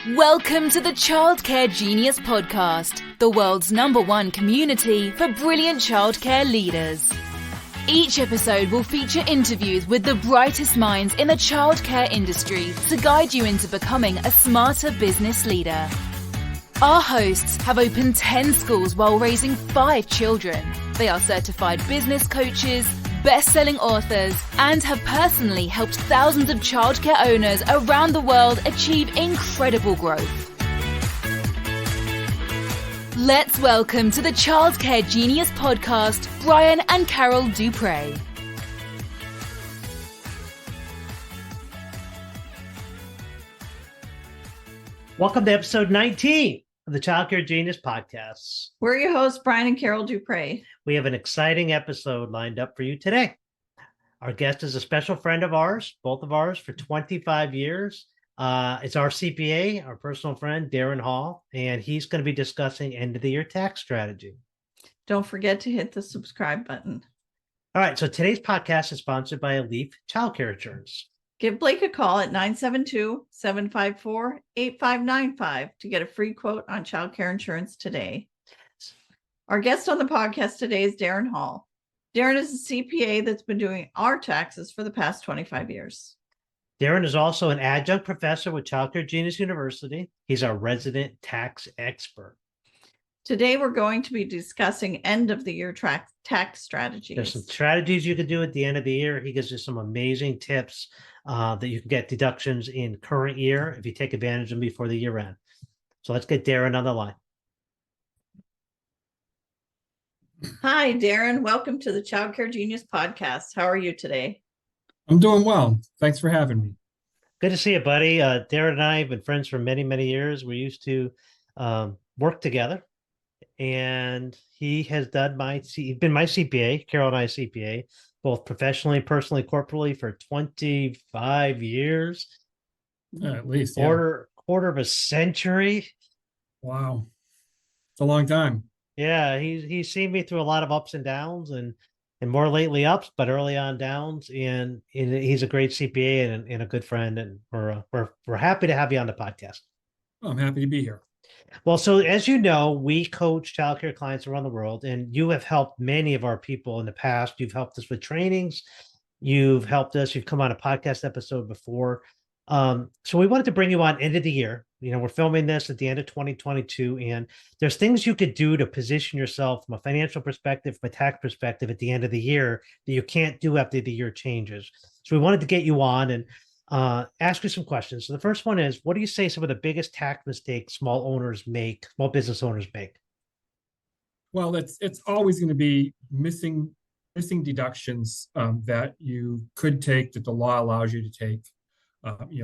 Welcome to the Childcare Genius Podcast, the world's #1 community for brilliant childcare leaders. Each episode will feature interviews with the brightest minds in the childcare industry to guide you into becoming a smarter business leader. Our hosts have opened 10 schools while raising 5 children. They are certified business coaches, best-selling authors, and have personally helped thousands of childcare owners around the world achieve incredible growth. Let's welcome to the Childcare Genius Podcast, Brian and Carol Dupre. Welcome to episode 19 of the Childcare Genius Podcast. We're your hosts, Brian and Carol Dupre. We have an exciting episode lined up for you today. Our guest is a special friend of ours, both of ours, for 25 years. It's our CPA, our personal friend, Darren Hall, and he's going to be discussing end-of-the-year tax strategy. Don't forget to hit the subscribe button. All right, so today's podcast is sponsored by Leaf Childcare Insurance. Give Blake a call at 972-754-8595 to get a free quote on childcare insurance today. Our guest on the podcast today is Darren Hall. Darren is a CPA that's been doing our taxes for the past 25 years. Darren is also an adjunct professor with Childcare Genius University. He's our resident tax expert. Today, we're going to be discussing end-of-the-year tax strategies. There's some strategies you can do at the end of the year. He gives you some amazing tips that you can get deductions in current year if you take advantage of them before the year end. So let's get Darren on the line. Hi, Darren. Welcome to the Childcare Genius Podcast. How are you today? I'm doing well. Thanks for having me. Good to see you, buddy. Darren and I have been friends for many, many years. We used to work together, and he has done he's been my CPA, Carol and I CPA, both professionally, personally, corporately for 25 years. At least, quarter of a century. Wow. It's a long time. Yeah, he's seen me through a lot of ups and downs, and more lately ups, but early on downs. And he's a great CPA and a good friend, and we're happy to have you on the podcast. Well, I'm happy to be here. Well, so as you know, we coach childcare clients around the world, and you have helped many of our people in the past. You've helped us with trainings. You've helped us. You've come on a podcast episode before. So we wanted to bring you on end of the year. You know, we're filming this at the end of 2022, and there's things you could do to position yourself from a financial perspective, from a tax perspective at the end of the year that you can't do after the year changes. So we wanted to get you on and ask you some questions. So the first one is, what do you say some of the biggest tax mistakes small business owners make? Well, it's always going to be missing deductions that you could take, that the law allows you to take.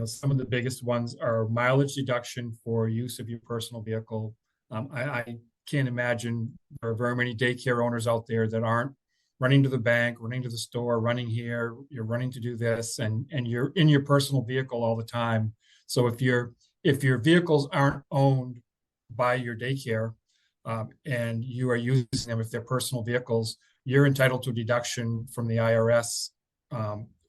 Some of the biggest ones are mileage deduction for use of your personal vehicle. I can't imagine there are very many daycare owners out there that aren't running to the bank, running to the store, running here, you're running to do this, and you're in your personal vehicle all the time. So if your vehicles aren't owned by your daycare and you are using them, if they're personal vehicles, you're entitled to a deduction from the IRS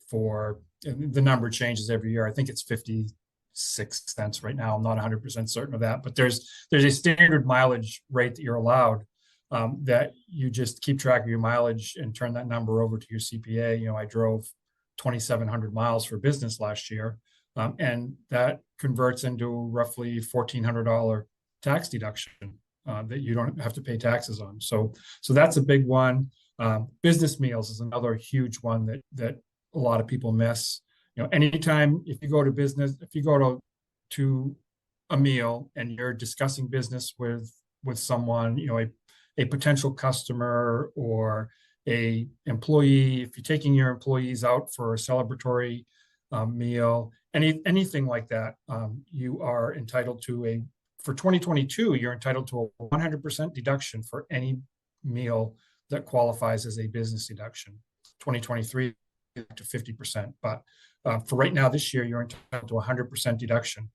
for, the number changes every year. I think it's 56 cents right now. I'm not 100% certain of that, but there's a standard mileage rate that you're allowed, that you just keep track of your mileage and turn that number over to your CPA. You know, I drove 2,700 miles for business last year, and that converts into roughly $1,400 tax deduction that you don't have to pay taxes on. So that's a big one. Business meals is another huge one that a lot of people miss. You know, anytime if you go to a meal and you're discussing business with someone, you know, a potential customer or a employee, if you're taking your employees out for a celebratory meal, anything like that, you are entitled to for 2022, you're entitled to a 100% deduction for any meal that qualifies as a business deduction. 2023 to 50%, but for right now this year, you're entitled to 100% deduction.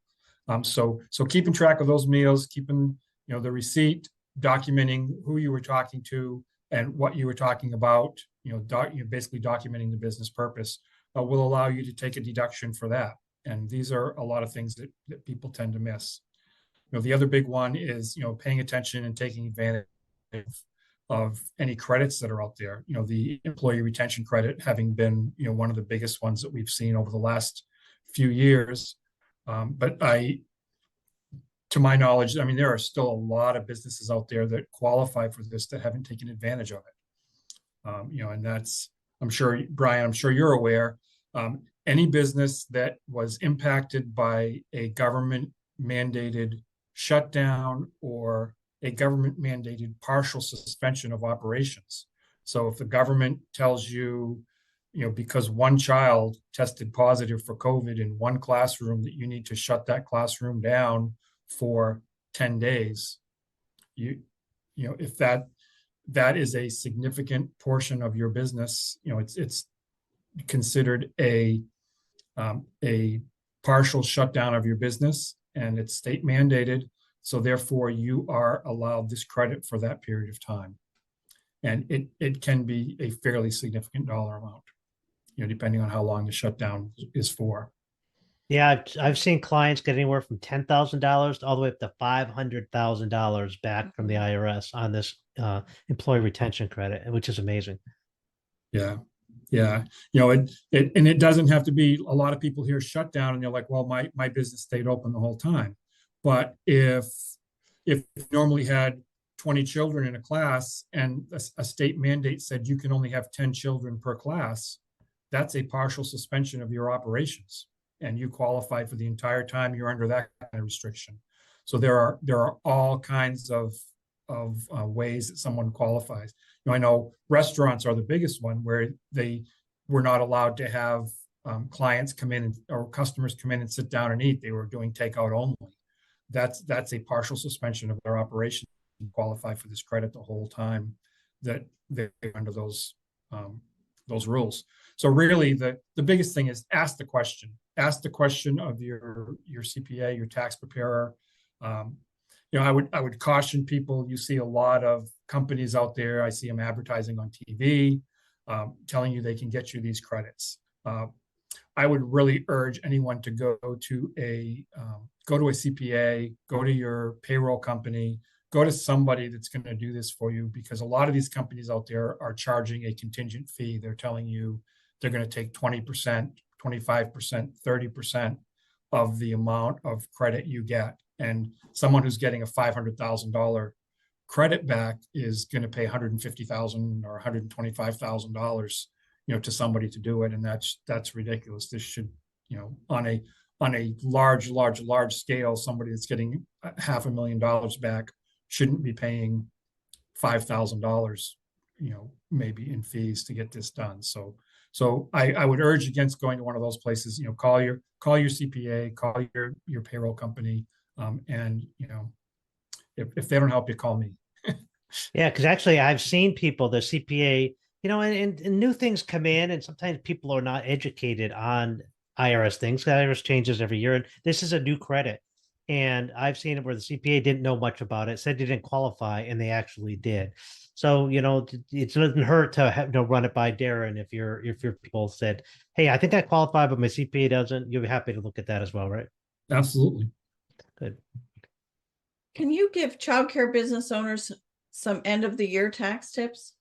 So keeping track of those meals, keeping the receipt, documenting who you were talking to and what you were talking about, you're basically documenting the business purpose, will allow you to take a deduction for that. And these are a lot of things that people tend to miss. The other big one is, paying attention and taking advantage of any credits that are out there. The employee retention credit having been, one of the biggest ones that we've seen over the last few years. But to my knowledge, there are still a lot of businesses out there that qualify for this that haven't taken advantage of it. And that's, I'm sure, Brian, I'm sure you're aware, any business that was impacted by a government mandated shutdown or a government mandated partial suspension of operations. So if the government tells you, because one child tested positive for COVID in one classroom, that you need to shut that classroom down for 10 days, if that is a significant portion of your business, it's considered a partial shutdown of your business, and it's state mandated. So therefore you are allowed this credit for that period of time. And it can be a fairly significant dollar amount, depending on how long the shutdown is for. Yeah, I've seen clients get anywhere from $10,000 all the way up to $500,000 back from the IRS on this employee retention credit, which is amazing. Yeah. It doesn't have to be. A lot of people hear shutdown and they're like, well, my business stayed open the whole time. But if you normally had 20 children in a class and a state mandate said you can only have 10 children per class, that's a partial suspension of your operations, and you qualify for the entire time you're under that kind of restriction. So there are all kinds of ways that someone qualifies. I know restaurants are the biggest one, where they were not allowed to have clients come in or customers come in and sit down and eat. They were doing takeout only. That's a partial suspension of their operation. You qualify for this credit the whole time that they're under those rules. So really the biggest thing is ask the question. Ask the question of your CPA, your tax preparer. I would caution people. You see a lot of companies out there. I see them advertising on TV, telling you they can get you these credits. I would really urge anyone to go to a CPA, go to your payroll company, go to somebody that's going to do this for you, because a lot of these companies out there are charging a contingent fee. They're telling you they're going to take 20%, 25%, 30% of the amount of credit you get. And someone who's getting a $500,000 credit back is going to pay $150,000 or $125,000, to somebody to do it. And that's ridiculous. This should, on a large scale, somebody that's getting $500,000 back shouldn't be paying $5,000, maybe in fees to get this done. So I would urge against going to one of those places. Call your CPA, call your payroll company, and if they don't help you, call me. Yeah, because actually I've seen people, the CPA, and new things come in, and sometimes people are not educated on IRS things. IRS changes every year, and this is a new credit. And I've seen it where the CPA didn't know much about it, said they didn't qualify, and they actually did. So, it doesn't hurt to run it by Darren if your people said, hey, I think I qualify, but my CPA doesn't. You'll be happy to look at that as well, right? Absolutely. Good. Can you give childcare business owners some end of the year tax tips?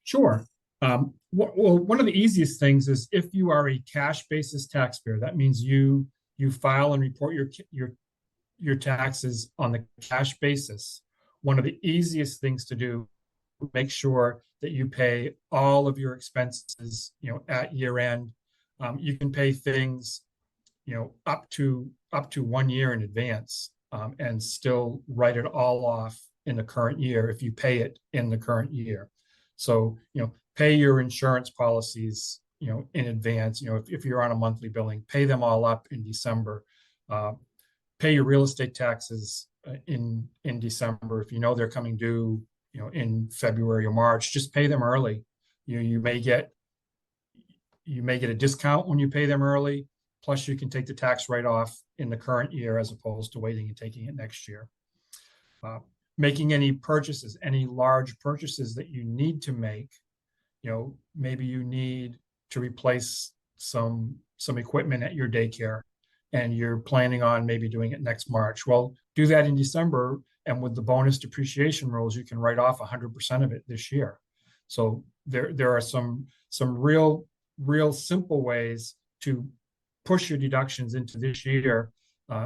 Sure. Well, one of the easiest things is if you are a cash basis taxpayer, that means you file and report your taxes on the cash basis. One of the easiest things to do, make sure that you pay all of your expenses, at year end. You can pay things, up to 1 year in advance, and still write it all off in the current year if you pay it in the current year. So, pay your insurance policies, in advance. If you're on a monthly billing, pay them all up in December. Pay your real estate taxes in December. If they're coming due, in February or March, just pay them early. You may get a discount when you pay them early. Plus, you can take the tax write-off in the current year as opposed to waiting and taking it next year. Making any purchases, any large purchases that you need to make, maybe you need to replace some equipment at your daycare, and you're planning on maybe doing it next March. Well, do that in December, and with the bonus depreciation rules, you can write off 100% of it this year. So there are some real simple ways to push your deductions into this year,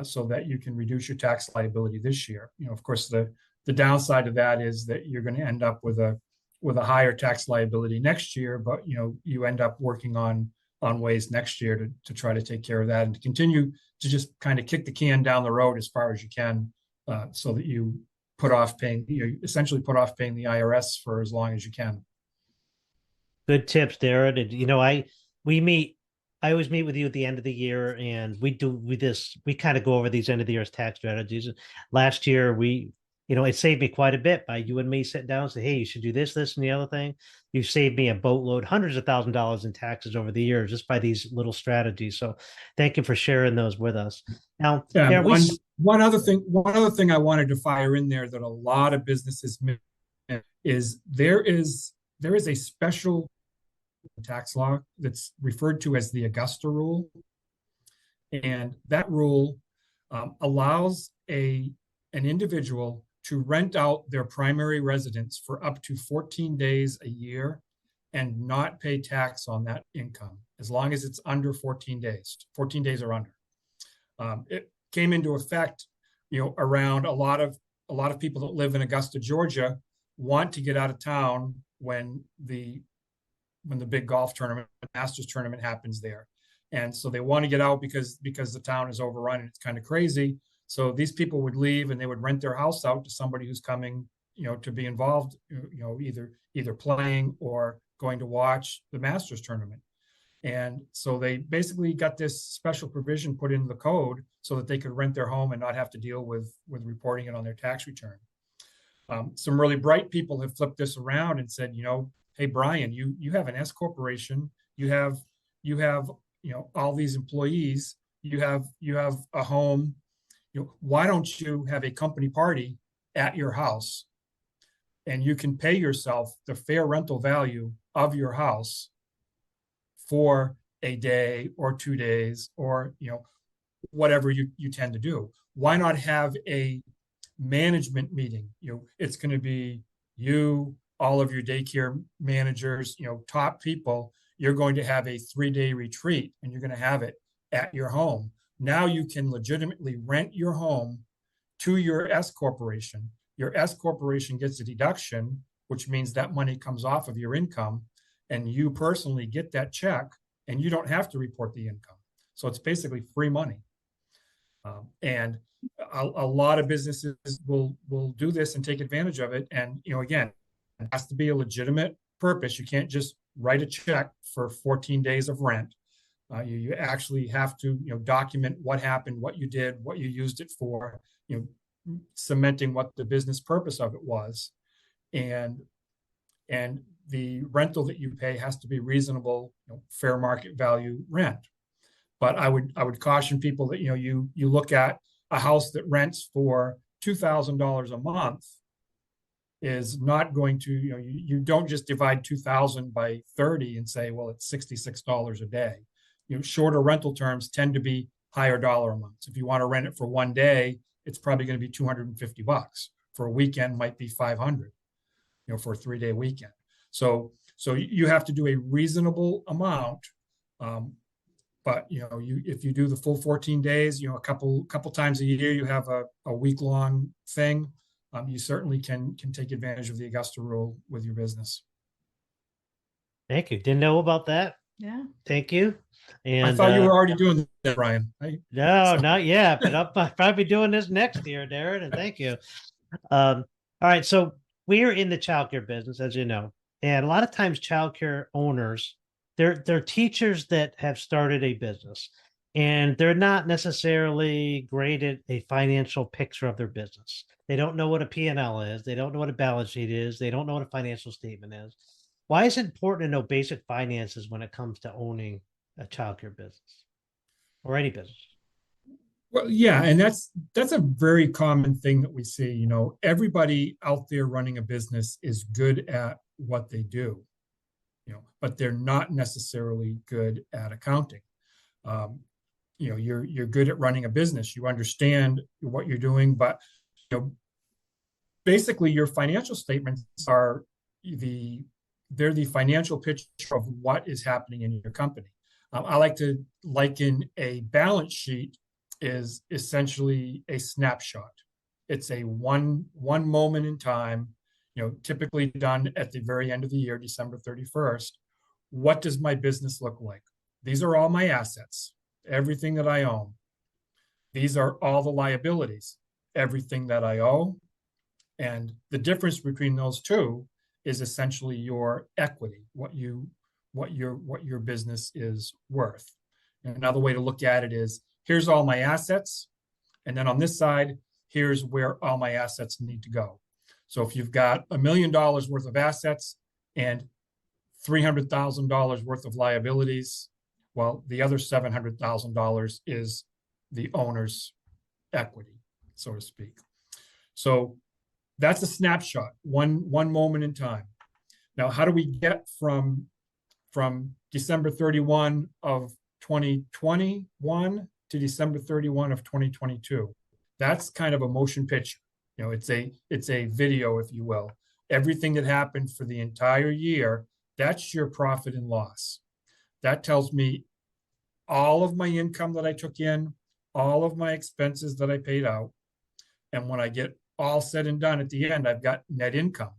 so that you can reduce your tax liability this year. Of course, the downside of that is that you're going to end up with a higher tax liability next year, but you end up working on ways next year to try to take care of that, and to continue to just kind of kick the can down the road as far as you can, so that you essentially put off paying the IRS for as long as you can. Good tips, Darren. And I always meet with you at the end of the year, and we kind of go over these end of the year's tax strategies. Last year, it saved me quite a bit by you and me sitting down and say, hey, you should do this, and the other thing. You saved me a boatload, hundreds of $1,000s in taxes over the years just by these little strategies. So thank you for sharing those with us. Now, yeah, one other thing I wanted to fire in there that a lot of businesses miss is there is a special tax law that's referred to as the Augusta rule. And that rule allows an individual to rent out their primary residence for up to 14 days a year and not pay tax on that income, as long as it's under 14 days. 14 days or under. It came into effect, around a lot of people that live in Augusta, Georgia, want to get out of town when the big golf tournament, Masters tournament, happens there. And so they want to get out because the town is overrun and it's kind of crazy. So these people would leave and they would rent their house out to somebody who's coming, to be involved, either playing or going to watch the Masters tournament. And so they basically got this special provision put into the code so that they could rent their home and not have to deal with reporting it on their tax return. Some really bright people have flipped this around and said, hey, Brian, you have an S corporation, you have all these employees, you have a home, why don't you have a company party at your house, and you can pay yourself the fair rental value of your house for a day or 2 days, or whatever you tend to do. Why not have a management meeting? It's going to be you, all of your daycare managers, top people. You're going to have a 3-day retreat, and you're going to have it at your home. Now you can legitimately rent your home to your S corporation. Your S corporation gets a deduction, which means that money comes off of your income, and you personally get that check, and you don't have to report the income. So it's basically free money. And a lot of businesses will do this and take advantage of it. And again, it has to be a legitimate purpose. You can't just write a check for 14 days of rent. You actually have to document what happened, what you did, what you used it for, cementing what the business purpose of it was, and the rental that you pay has to be reasonable, fair market value rent. But I would caution people that you look at a house that rents for $2,000 a month is not going to, you don't just divide 2,000 by 30 and say, well, it's $66 a day. Shorter rental terms tend to be higher dollar amounts. If you want to rent it for 1 day, it's probably going to be $250. For a weekend, might be $500, for a 3-day weekend. So you have to do a reasonable amount. But if you do the full 14 days, a couple times a year, you have a week-long thing. You certainly can take advantage of the Augusta rule with your business. Thank you. Didn't know about that. Yeah. Thank you. And I thought you were already doing that, Brian. No, not yet, but I'll probably be doing this next year, Darren, and thank you. All right. So we're in the childcare business, as you know, and a lot of times childcare owners, they're teachers that have started a business, and they're not necessarily graded a financial picture of their business. They don't know what a P&L is. They don't know what a balance sheet is. They don't know what a financial statement is. Why is it important to know basic finances when it comes to owning a childcare business or any business? Well, yeah, and that's a very common thing that we see. Everybody out there running a business is good at what they do. but they're not necessarily good at accounting. You're good at running a business. You understand what you're doing, but basically your financial statements are they're the financial picture of what is happening in your company. I like to liken a balance sheet is essentially a snapshot. It's a one moment in time, typically done at the very end of the year, December 31st. What does my business look like? These are all my assets, everything that I own. These are all the liabilities, everything that I owe. And the difference between those two is essentially your equity, what your business is worth. And another way to look at it is, here's all my assets, and then on this side, here's where all my assets need to go. So if you've got $1 million worth of assets and $300,000 worth of liabilities, well, the other $700,000 is the owner's equity, so to speak. So that's a snapshot, one moment in time. Now, how do we get from December 31 of 2021 to December 31 of 2022? That's kind of a motion picture. It's a video, if you will. Everything that happened for the entire year, that's your profit and loss. That tells me all of my income that I took in, all of my expenses that I paid out. And when I get all said and done at the end, I've got net income.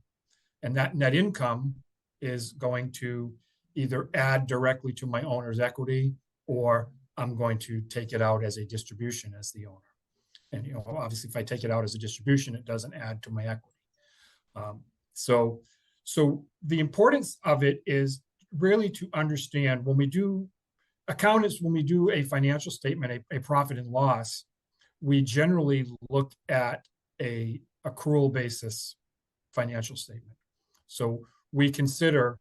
And that net income is going to either add directly to my owner's equity, or I'm going to take it out as a distribution as the owner. And obviously, if I take it out as a distribution, it doesn't add to my equity. So the importance of it is really to understand when we do a financial statement, a profit and loss, we generally look at a accrual basis financial statement. So we consider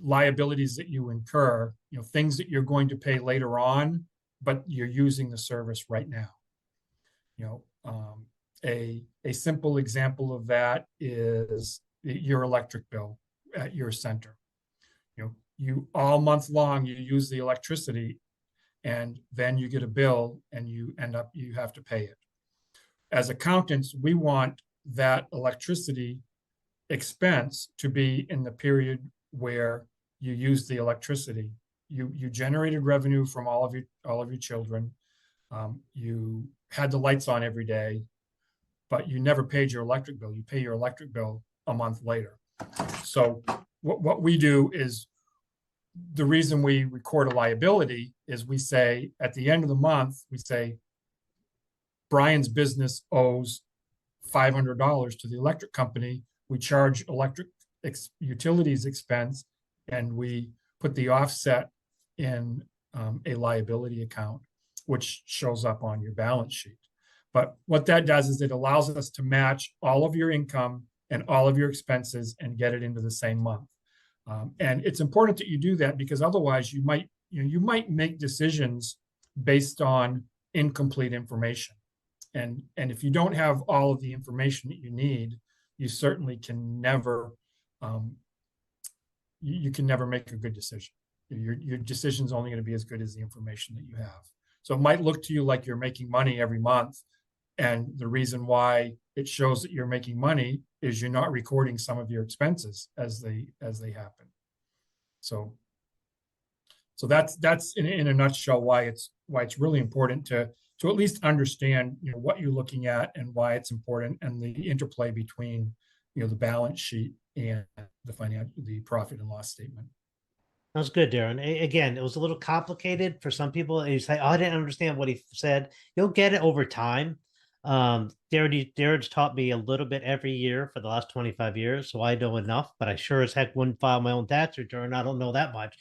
liabilities that you incur, things that you're going to pay later on, but you're using the service right now. A simple example of that is your electric bill at your center. You all month long, you use the electricity, and then you get a bill and you have to pay it. As accountants, we want that electricity expense to be in the period where you use the electricity. You generated revenue from all of your children. You had the lights on every day, but you never paid your electric bill. You pay your electric bill a month later. So what we do is, the reason we record a liability is we say at the end of the month, we say, Brian's business owes $500 to the electric company. We charge electric utilities expense, and we put the offset in a liability account, which shows up on your balance sheet. But what that does is it allows us to match all of your income and all of your expenses and get it into the same month. And it's important that you do that, because otherwise you might make decisions based on incomplete information. And if you don't have all of the information that you need, you certainly can never you can never make a good decision. Your decision's only going to be as good as the information that you have. So it might look to you like you're making money every month, and the reason why it shows that you're making money is you're not recording some of your expenses as they happen. So that's in a nutshell why it's really important to at least understand what you're looking at and why it's important, and the interplay between the balance sheet and the profit and loss statement. That was good, Darren. Again, it was a little complicated for some people. You say, "Oh, I didn't understand what he said." You'll get it over time. Darren's taught me a little bit every year for the last 25 years, so I know enough, but I sure as heck wouldn't file my own tax return. I don't know that much.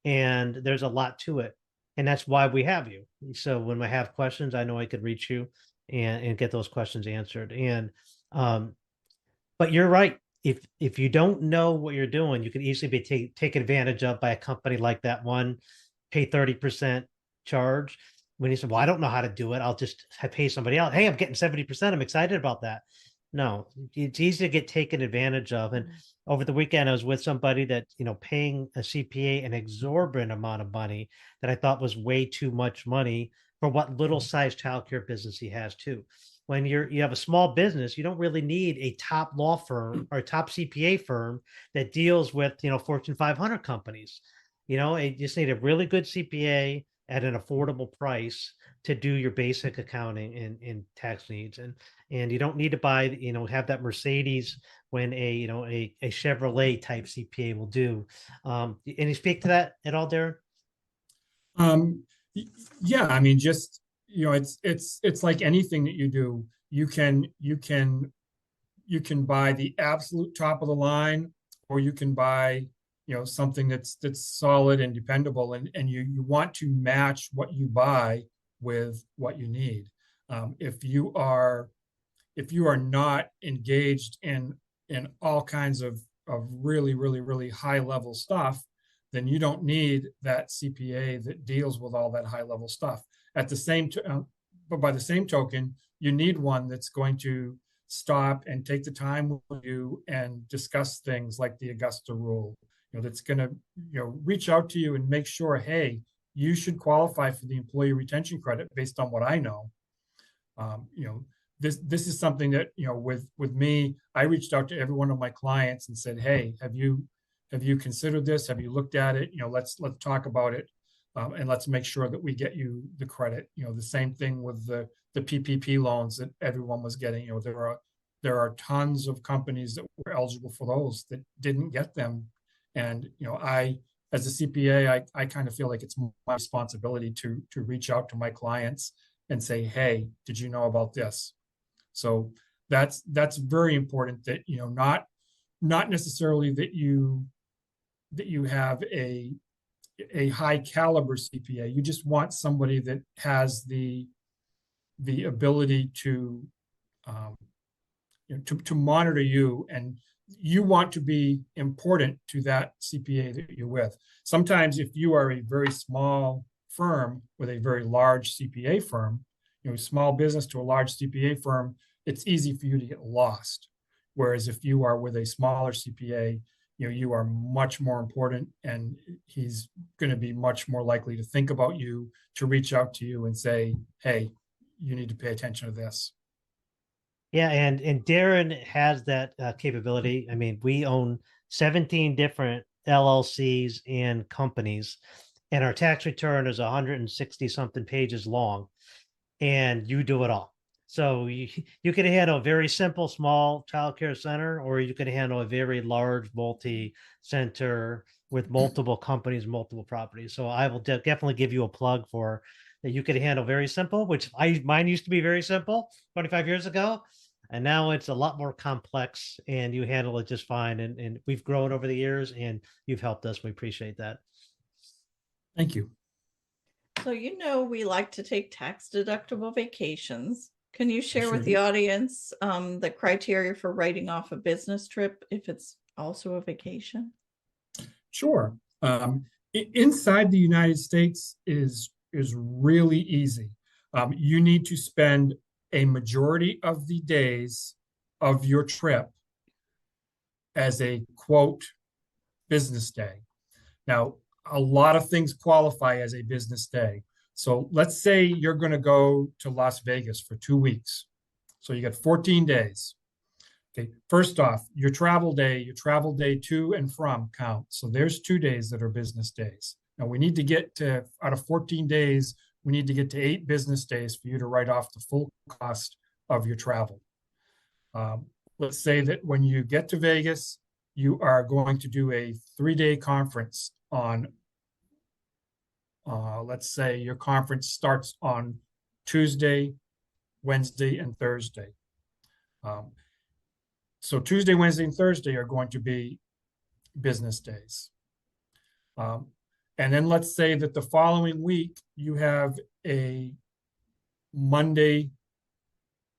And there's a lot to it. And that's why we have you. So when I have questions, I know I could reach you and get those questions answered. And but you're right. If you don't know what you're doing, you can easily be taken advantage of by a company like that one, pay 30% charge. When you say, well, I don't know how to do it, I'll just pay somebody else. Hey, I'm getting 70%. I'm excited about that. No, it's easy to get taken advantage of. And over the weekend, I was with somebody that, paying a CPA an exorbitant amount of money that I thought was way too much money for what little sized childcare business he has too. When you have a small business, you don't really need a top law firm or a top CPA firm that deals with, Fortune 500 companies. You just need a really good CPA at an affordable price to do your basic accounting and tax needs. And you don't need to buy, have that Mercedes when a Chevrolet type CPA will do. And you speak to that at all, Darren? Um, yeah, I mean, just, it's like anything that you do. You can buy the absolute top of the line, or you can buy, something that's solid and dependable, and you want to match what you buy with what you need. If you are not engaged in all kinds of really, really, really high level stuff, then you don't need that CPA that deals with all that high level stuff. But by the same token, you need one that's going to stop and take the time with you and discuss things like the Augusta rule. That's going to reach out to you and make sure, hey, you should qualify for the employee retention credit based on what I know. This is something that, with me, I reached out to every one of my clients and said, hey, have you considered this? Have you looked at it? Let's talk about it, and let's make sure that we get you the credit. The same thing with the PPP loans that everyone was getting. There are tons of companies that were eligible for those that didn't get them, and I, as a CPA, I kind of feel like it's my responsibility to reach out to my clients and say, hey, did you know about this? So that's very important, that not necessarily that you have a high caliber CPA. You just want somebody that has the ability to monitor you, and you want to be important to that CPA that you're with. Sometimes if you are a very small firm with a very large CPA firm, small business to a large CPA firm, it's easy for you to get lost. Whereas if you are with a smaller CPA, you are much more important, and he's going to be much more likely to think about you, to reach out to you and say, hey, you need to pay attention to this. Yeah, and Darren has that capability. I mean, we own 17 different LLCs and companies, and our tax return is 160 something pages long, and you do it all. So you can handle a very simple, small childcare center, or you can handle a very large multi-center with multiple companies, multiple properties. So I will definitely give you a plug for that. You could handle very simple, which mine used to be very simple 25 years ago. And now it's a lot more complex, and you handle it just fine. And we've grown over the years, and you've helped us. We appreciate that. Thank you. So, we like to take tax deductible vacations. Can you share Sure with the do. audience the criteria for writing off a business trip if it's also a vacation? Sure. Inside the United States is really easy. You need to spend a majority of the days of your trip as a quote business day. Now, a lot of things qualify as a business day. So let's say you're going to go to Las Vegas for 2 weeks. So you got 14 days. Okay, first off, your travel day to and from count. So there's 2 days that are business days. Now we need to get to, out of 14 days, we need to get to 8 business days for you to write off the full cost of your travel. Let's say that when you get to Vegas, you are going to do a 3-day conference on, let's say your conference starts on Tuesday, Wednesday, and Thursday. So Tuesday, Wednesday, and Thursday are going to be business days. And then let's say that the following week you have a Monday,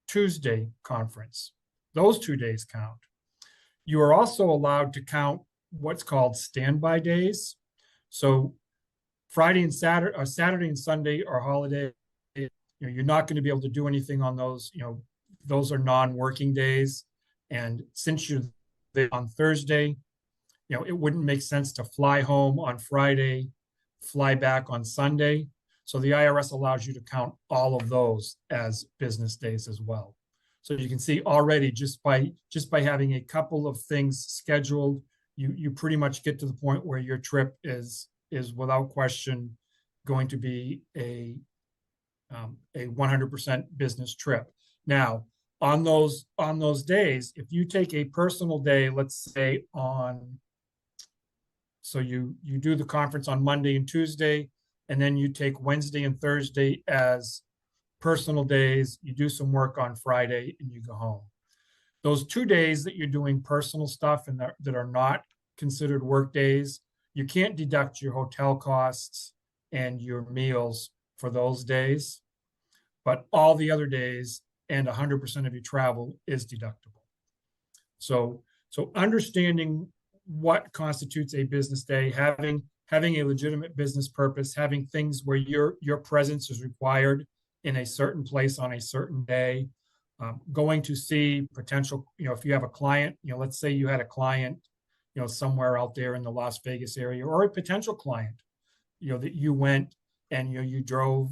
Tuesday conference. Those 2 days count. You are also allowed to count what's called standby days. So Friday and Saturday, Saturday and Sunday are holiday. You're not going to be able to do anything on those, those are non-working days. And since you're there on Thursday, it wouldn't make sense to fly home on Friday, fly back on Sunday. So the IRS allows you to count all of those as business days as well. So you can see already just by having a couple of things scheduled, you pretty much get to the point where your trip is without question going to be a 100% business trip. Now, on those days, if you take a personal day, let's say so you do the conference on Monday and Tuesday, and then you take Wednesday and Thursday as personal days, you do some work on Friday, and you go home. Those 2 days that you're doing personal stuff and that are not considered work days, you can't deduct your hotel costs and your meals for those days, but all the other days and 100% of your travel is deductible. So understanding what constitutes a business day, having a legitimate business purpose, having things where your presence is required in a certain place on a certain day, going to see potential, if you have a client, let's say you had a client, somewhere out there in the Las Vegas area, or a potential client, that you went and you drove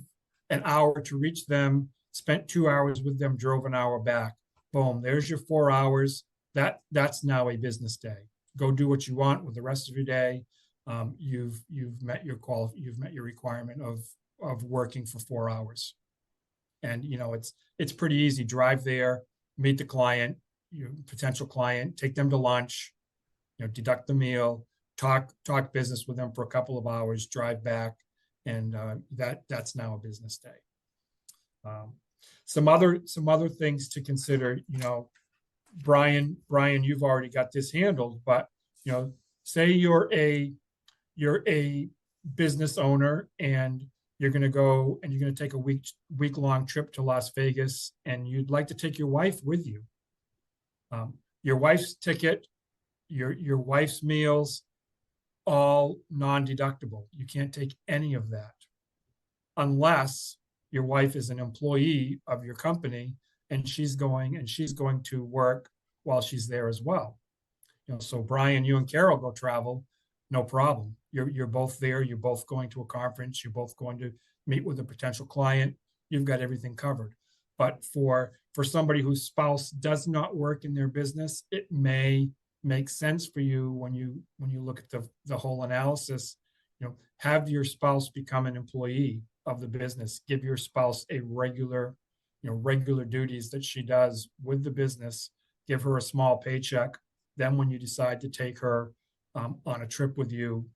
an hour to reach them, spent 2 hours with them, drove an hour back. Boom, there's your 4 hours. That's now a business day. Go do what you want with the rest of your day. You've met your requirement of working for 4 hours. And it's pretty easy. Drive there, meet the client, your potential client, take them to lunch, deduct the meal, talk business with them for a couple of hours, drive back, and that's now a business day. Some other things to consider. Brian, you've already got this handled, but say you're a business owner and you're going to go and you're going to take a week-long trip to Las Vegas, and you'd like to take your wife with you. Your wife's ticket, your wife's meals, all non-deductible. You can't take any of that unless your wife is an employee of your company and she's going to work while she's there as well. So Brian, you and Carol go travel, no problem. You're both there. You're both going to a conference. You're both going to meet with a potential client. You've got everything covered. But for somebody whose spouse does not work in their business, it may make sense for you when you look at the whole analysis. Have your spouse become an employee of the business. Give your spouse a regular duties that she does with the business. Give her a small paycheck. Then when you decide to take her on a trip with you,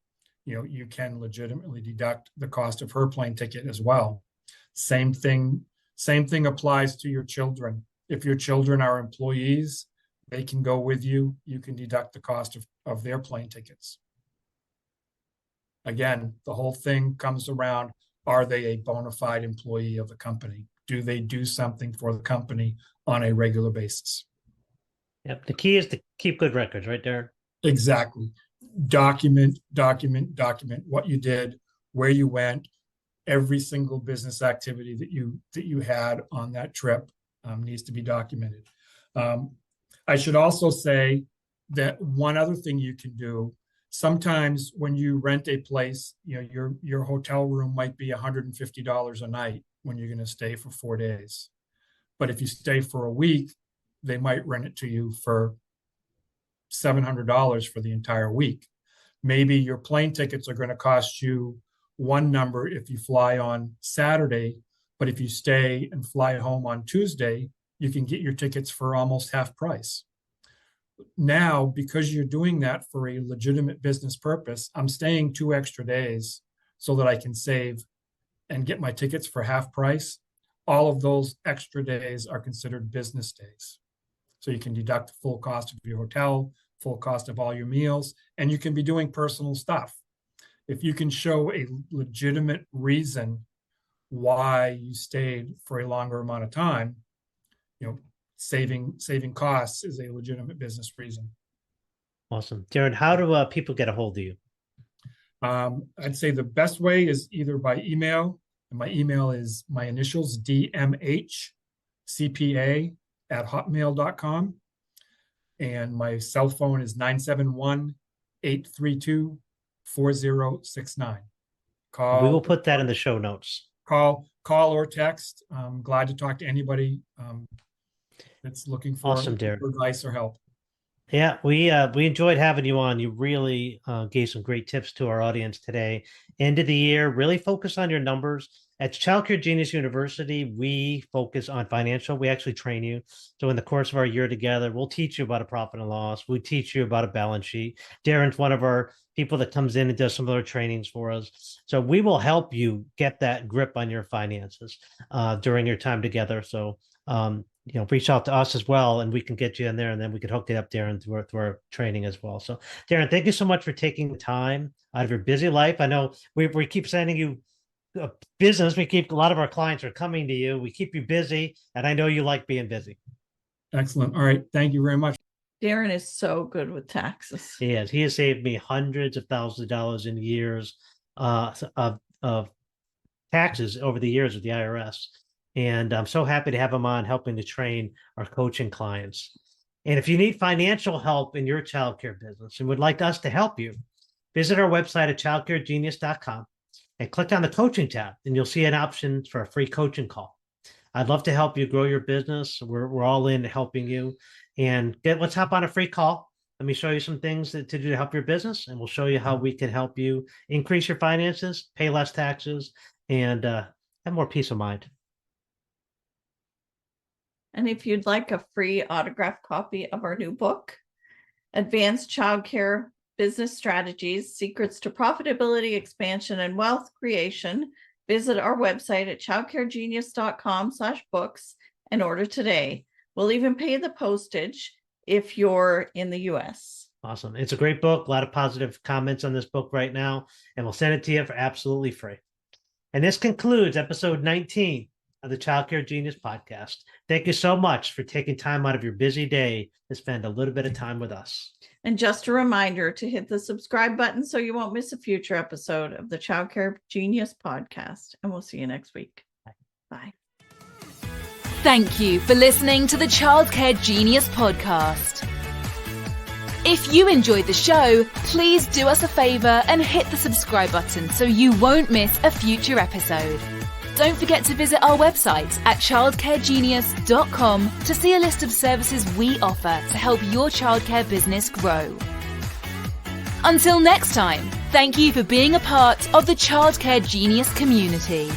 you can legitimately deduct the cost of her plane ticket as well. Same thing applies to your children. If your children are employees, they can go with you. You can deduct the cost of their plane tickets. Again, the whole thing comes around, are they a bona fide employee of the company? Do they do something for the company on a regular basis? Yep. The key is to keep good records, right, Darren? Exactly. Document what you did, where you went, every single business activity that you had on that trip needs to be documented. I should also say that one other thing you can do, sometimes when you rent a place, your hotel room might be $150 a night when you're going to stay for 4 days. But if you stay for a week, they might rent it to you for $700 for the entire week. Maybe your plane tickets are going to cost you one number if you fly on Saturday, but if you stay and fly home on Tuesday, you can get your tickets for almost half price. Now, because you're doing that for a legitimate business purpose, I'm staying 2 extra days so that I can save and get my tickets for half price. All of those extra days are considered business days. So you can deduct the full cost of your hotel, full cost of all your meals, and you can be doing personal stuff. If you can show a legitimate reason why you stayed for a longer amount of time, saving costs is a legitimate business reason. Awesome. Darren, how do people get a hold of you? I'd say the best way is either by email. And my email is my initials, DMH, CPA hotmail.com. And my cell phone is 971-832-4069. We will put that in the show notes. Call or text. I'm glad to talk to anybody that's looking for Awesome, Darren. advice or help. Yeah, we enjoyed having you on. You really gave some great tips to our audience today. End of the year, really focus on your numbers. At Child Care Genius University, we focus on financial. We actually train you. So in the course of our year together, we'll teach you about a profit and loss. We teach you about a balance sheet. Darren's one of our people that comes in and does some of our trainings for us. So we will help you get that grip on your finances during your time together. So reach out to us as well, and we can get you in there, and then we can hook it up, Darren, through our training as well. So, Darren, thank you so much for taking the time out of your busy life. I know we keep sending you business. A lot of our clients are coming to you. We keep you busy, and I know you like being busy. Excellent. All right. Thank you very much. Darren is so good with taxes. He has. He has saved me hundreds of thousands of dollars in years of taxes over the years with the IRS. And I'm so happy to have him on helping to train our coaching clients. And if you need financial help in your childcare business and would like us to help you, visit our website at childcaregenius.com and click on the coaching tab, and you'll see an option for a free coaching call. I'd love to help you grow your business. We're all in helping you. And let's hop on a free call. Let me show you some things to do to help your business, and we'll show you how we can help you increase your finances, pay less taxes, and have more peace of mind. And if you'd like a free autographed copy of our new book, Advanced Childcare Business Strategies, Secrets to Profitability, Expansion, and Wealth Creation, visit our website at childcaregenius.com/books and order today. We'll even pay the postage if you're in the US. Awesome. It's a great book. A lot of positive comments on this book right now, and we'll send it to you for absolutely free. And this concludes episode 19 of the Child Care Genius podcast. Thank you so much for taking time out of your busy day to spend a little bit of time with us. And just a reminder to hit the subscribe button so you won't miss a future episode of the Child Care Genius podcast. And we'll see you next week. Bye. Thank you for listening to the Child Care Genius podcast. If you enjoyed the show, please do us a favor and hit the subscribe button so you won't miss a future episode. Don't forget to visit our website at childcaregenius.com to see a list of services we offer to help your childcare business grow. Until next time, thank you for being a part of the Child Care Genius community.